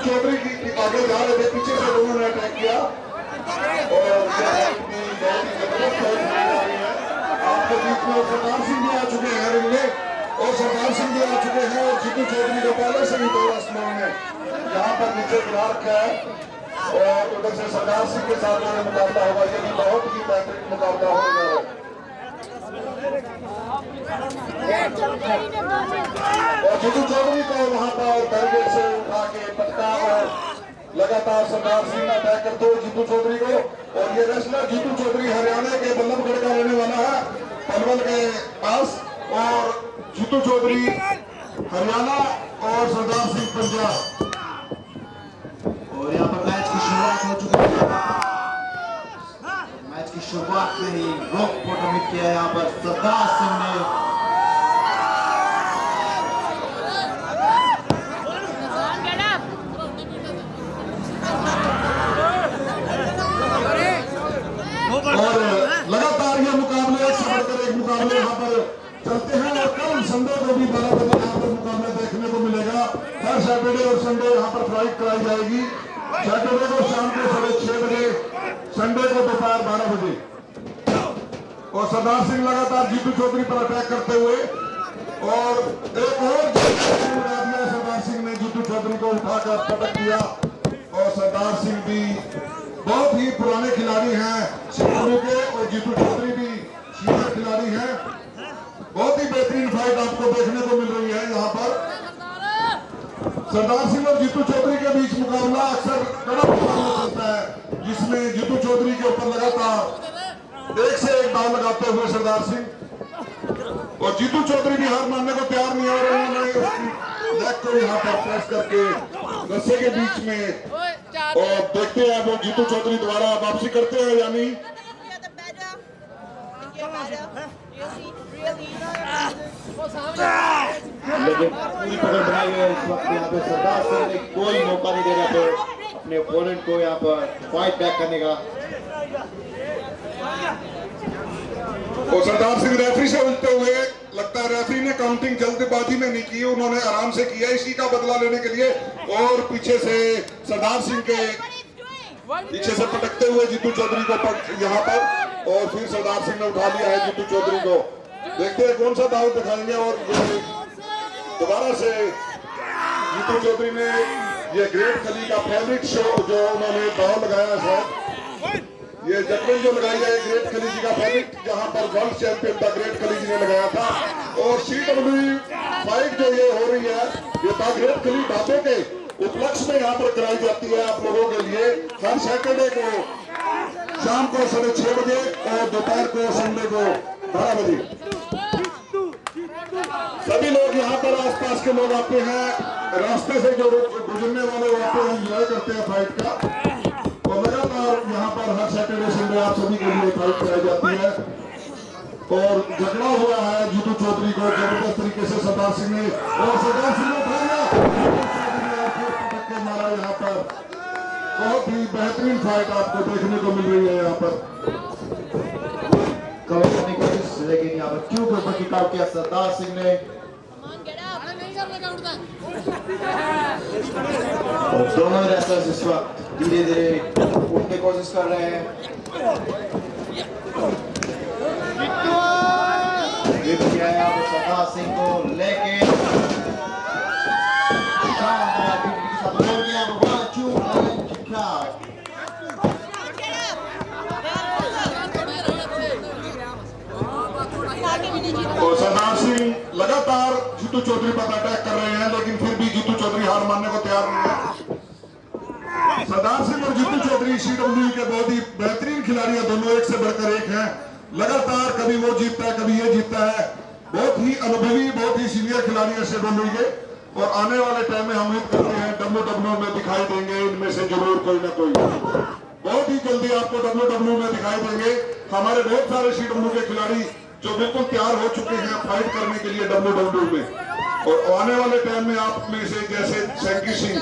चौधरी की आगे जा रहे थे, पीछे से दोनों ने अटैक किया और आपके बीच में सरदार सिंह भी आ चुके हैं रिंग में, और सरदार सिंह भी आ चुके हैं और जीतू चौधरी को पहले से ही 2 आसमान में यहाँ पर नीचे गिरा रखा है और उधर से सरदार सिंह के साथ जो मुकाबला होगा ये भी बहुत ही बेहतरीन मुकाबला होने जा रहा है। और जीतू चौधरी को वहां पर दरगे से उठा के पटका और लगातार सरदार सिंह अटैक करते हुए जीतू चौधरी को, और ये रेसलर जीतू चौधरी हरियाणा के बल्लभगढ़ का रहने वाला है पलवल के पास, और जीतू चौधरी हरियाणा और सरदार सिंह पंजाब। और यहाँ पर मैच की शुरुआत हो चुकी है। मैच की शुरुआत में ही रॉक बॉटम हिट किया यहाँ पर सरदार सिंह ने। और लगातार ये मुकाबले एक से बढ़कर एक मुकाबले यहाँ पर चलते हैं, और कल संडे को भी 12 बजे यहाँ पर मुकाबला देखने को मिलेगा। हर सैटरडे और संडे यहाँ पर फाइट कराई जाएगी। सैटरडे को शाम को 6:30 बजे, संडे को दोपहर 12 बजे। और सरदार सिंह लगातार जीतू चौधरी पर अटैक करते हुए, और एक और सरदार सिंह ने जीतू चौधरी को उठाकर पटक दिया, और सरदार सिंह भी बहुत ही पुराने खिलाड़ी हैं सिंघू के, और जीतू चौधरी भी सीनियर खिलाड़ी हैं। बहुत ही बेहतरीन फाइट आपको देखने को मिल रही है यहाँ पर। सरदार सिंह और जीतू चौधरी के बीच मुकाबला अक्सर कड़ा मुकाबला चलता है, जिसमें जीतू चौधरी के ऊपर लगातार एक से एक दाव लगाते हुए सरदार सिंह, और जीतू चौधरी भी हार मानने को तैयार नहीं हो रहे हैं। लेग को यहाँ पर प्रेस करके रस्से के बीच में, और देखते हैं वो जीतू चौधरी द्वारा वापसी करते हैं या नहीं। लेकिन पूरी पकड़ बनाई है इस वक्त यहाँ पे। सरदार सिंह ने कोई मौका नहीं दे रहा पे अपने ओपोनेंट को यहाँ पर फाइट बैक करने का। और सरदार सिंह रेफरी से उलझते हुए लगता है रेफरी ने काउंटिंग जल्दबाजी में नहीं की, उन्होंने आराम से किया इसी का बदला लेने के लिए, और पीछे से सरदार सिंह के पीछे से पटकते हुए जीतू चौधरी को यहाँ पर, और फिर सरदार सिंह ने उठा लिया है जीतू चौधरी को। देखते हैं कौन सा दाव दिखाएंगे, और दोबारा से जीतू चौधरी ने ये ग्रेट खली का फेवरेट शो जो उन्होंने दाव लगाया है, ये जजमेंट जो लगाई है ग्रेट खली जी का फेवरेट, जहां पर वर्ल्ड चैंपियन था ग्रेट खली जी ने लगाया था। और CW फाइट जो ये हो रही है ये था ग्रेट खली ढाबे के उपलक्ष्य में यहाँ पर कराई जाती है आप लोगों के लिए हर सैटरडे को शाम को 6:30 बजे और दोपहर को संडे को 12 बजे। सभी लोग यहाँ पर आसपास के लोग आते हैं, रास्ते से जो गुजरने वाले आते हैं, एंजॉय करते हैं फाइट का। और लगातार यहाँ पर हर सैटरडे संडे आप सभी के लिए फाइट कराई जाती है। और झगड़ा हुआ है जीतू चौधरी को जबरदस्त तरीके से सरदार सिंह ने, और सरदार सिंह ने मारा यहाँ पर। बहुत ही बेहतरीन फाइट आपको देखने को मिल रही है यहाँ पर। कवर करने की कोशिश, लेकिन यहाँ पर क्यों के ऊपर किक आउट किया सरदार सिंह ने। और दोनों रेसलर्स इस वक्त धीरे धीरे उठने की कोशिश कर रहे हैं। किया है आप सरदार सिंह को लेके शानदार बीट के साथ बोल दिया 1 2 and kick out। और सरदार सिंह लगातार जीतू चौधरी पर अटैक कर रहे हैं, लेकिन फिर भी जीतू चौधरी हार मानने को तैयार नहीं है। सरदार सिंह और जीतू चौधरी CW के बहुत ही बेहतरीन खिलाड़ी हैं, दोनों एक से बढ़कर एक हैं। लगातार कभी वो जीतता है कभी ये जीतता है। बहुत ही अनुभवी बहुत ही सीनियर खिलाड़ी है CW के, और आने वाले टाइम में हम उम्मीद करते हैं WWE में दिखाई देंगे इनमें से जरूर कोई ना कोई। बहुत ही जल्दी आपको WWE में दिखाई देंगे। हमारे बहुत सारे CW के खिलाड़ी जो बिल्कुल तैयार हो चुके हैं फाइट करने के लिए WWE में, और आने वाले टाइम में आप में से जैसे सैंकी सिंह,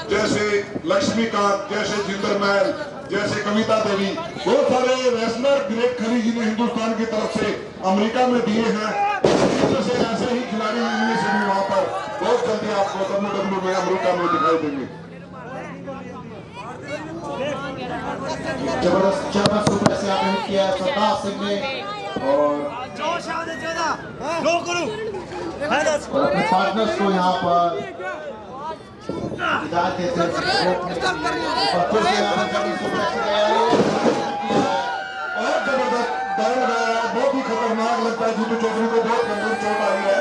जैसे लक्ष्मीकांत, जैसे जिंदर महल, जैसे कविता देवी, बहुत सारे रेसलर ग्रेट खली जी ने हिंदुस्तान की तरफ से अमेरिका में दिए हैं। जैसे ऐसे ही खिलाड़ी इनमें से भी वहां पर बहुत जल्दी आपको WWE में अमेरिका में दिखाई देंगे। जबरदस्त जर्मन सुपर से आपने हिट किया है सरदार सिंह ने और अपने पार्टनर्स को यहाँ पर हिदायत देते हैं और फिर से यहाँ पर जर्मन सुपर से और जबरदस्त दौड़ रहा है, बहुत ही खतरनाक लगता है। जीतू चौधरी को बहुत गंभीर चोट आई है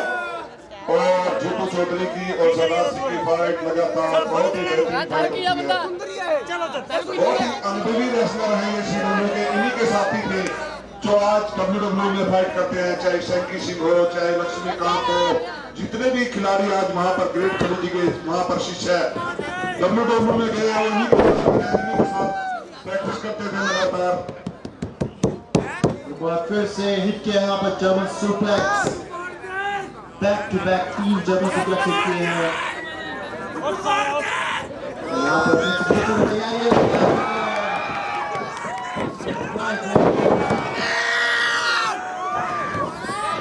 और जीतू चौधरी की और सरदार सिंह की फाइट लगातार बहुत ही बेहतरीन फाइट होती है। बहुत ही अनुभवी रेसलर हैं ये श्रीनगर के, इन्हीं के साथी थे जो आज WWE में फाइट करते हैं, चाहे शंकी सिंह हो, चाहे लक्ष्मीकांत हो, जितने भी खिलाड़ी आज वहां पर ग्रेट खरीदी के वहां पर शिष्य है WWE में गए और इन्हीं के साथ प्रैक्टिस करते थे लगातार। फिर से हिट किया यहाँ पर German suplex, back to back 3 German suplex hit किए हैं। यहाँ पर तैयारी है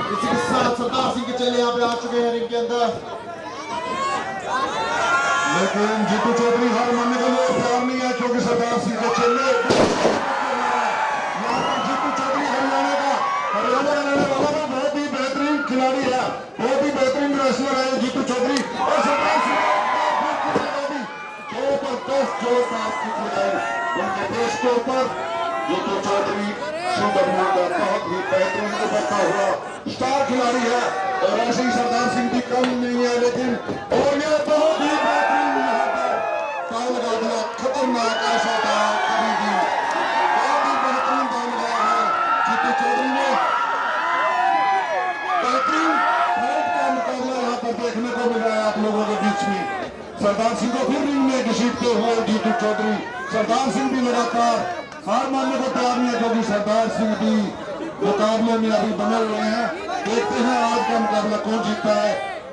इसी के साथ सरदार सिंह के चेले यहाँ पे आ चुके हैं रिंग के अंदर, लेकिन जीतू चौधरी हार मानने के लिए तैयार नहीं है क्योंकि सरदार सिंह के चेले जीतू चौधरी हरियाणा का रहने वाला भी बहुत ही बेहतरीन खिलाड़ी है, बहुत ही बेहतरीन रेसलर है जीतू चौधरी और सरदार सिंह जबरदस्त जोर प्राप्त की उनके देश के ऊपर। जीतू चौधरी श्रीनगर का बहुत ही बेहतरीन उभरता हुआ स्टार खिलाड़ी है और ऐसे ही सरदार सिंह भी कम नहीं है, लेकिन और ये बहुत ही बेहतरीन दाव लगा दिया, खतरनाक ऐसा दाव कभी भी, बहुत ही बेहतरीन दाव लगाया है जीतू चौधरी ने। बेहतरीन फाइट का मुकाबला यहाँ पर देखने को मिल रहा है आप लोगों के बीच में। सरदार सिंह को फिर रिंग में घसीटते हुए जीतू चौधरी, सरदार सिंह भी लगातार हार मानने को तैयार नहीं है क्योंकि सरदार सिंह भी मुकाबले में अभी बने हुए हैं। देखते हैं आज का मुकाबला कौन जीतता है।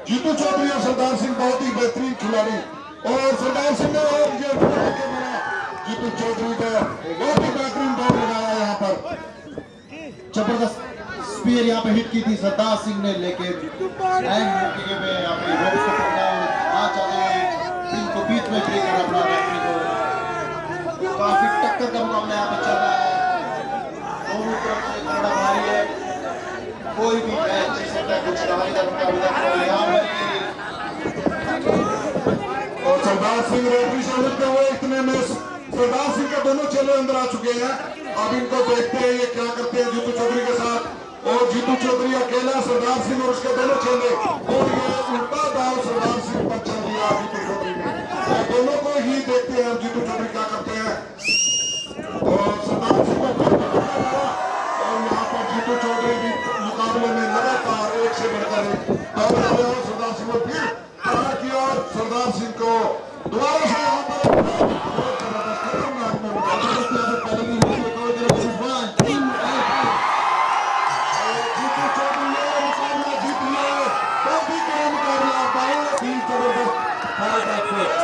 जीतू चौधरी और सरदार सिंह बहुत ही बेहतरीन खिलाड़ी और सरदार सिंह ने और ये जीतू चौधरी को बहुत ही बेहतरीन दौड़ लगाया यहाँ पर। जबरदस्त स्पीयर यहाँ पे हिट की थी सरदार सिंह ने, लेकिन एंड मौके पे यहाँ पे रोड को पकड़ा और आ जाते हैं रिंग को बीच में ब्रेक कर अपना रेफरी को। काफी टक्कर का मुकाबला यहाँ पे चल रहा है, दोनों तरफ से बड़ा भारी है, कोई भी मैच जीत सकता है, कुछ भारी का मुकाबला यहाँ पर। और सरदार सिंह रेफरी से उलटते हुए इतने में सरदार सिंह के दोनों चेले अंदर आ चुके हैं। अब इनको देखते हैं ये क्या करते हैं जीतू चौधरी के साथ, और जीतू चौधरी अकेला, सरदार सिंह और उसके दोनों चेले, और ये उल्टा दाव सरदार सिंह पर चल दिया जीतू चौधरी ने। दोनों को ही देखते हैं जीतू चौधरी क्या करते हैं और सरदार सिंह को और यहाँ पर जीतू चौधरी भी मुकाबले में लगातार एक से बढ़कर एक दाव लगाया और सरदार सिंह को फिर खड़ा किया और सरदार सिंह को दोबारा से यहाँ पर खतरनाक में जीतू चौधरी ने मुकाबला जीत लिया, बहुत ही कड़ा मुकाबला, बहुत ही जबरदस्त फाइट।